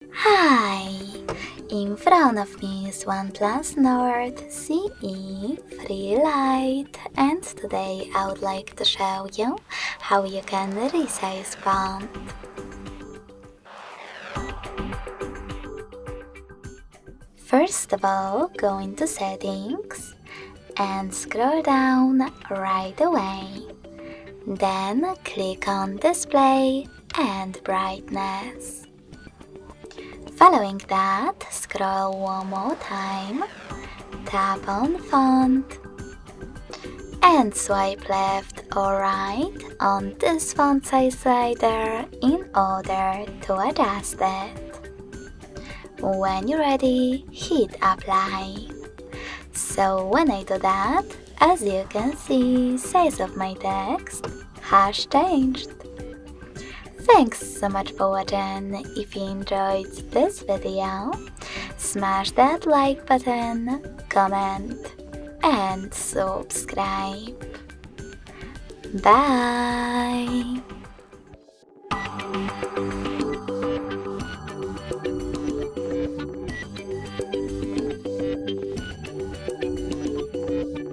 Hi! In front of me is OnePlus Nord CE free Lite, and today I would like to show you how you can resize font. First of all, go into Settings and scroll down right away. Then click on Display and Brightness. Following that, scroll one more time, tap on Font, and swipe left or right on this font size slider in order to adjust it. When you're ready, hit Apply. So when I do that, as you can see, size of my text has changed. Thanks so much for watching. If you enjoyed this video, smash that like button, comment, and subscribe. Bye!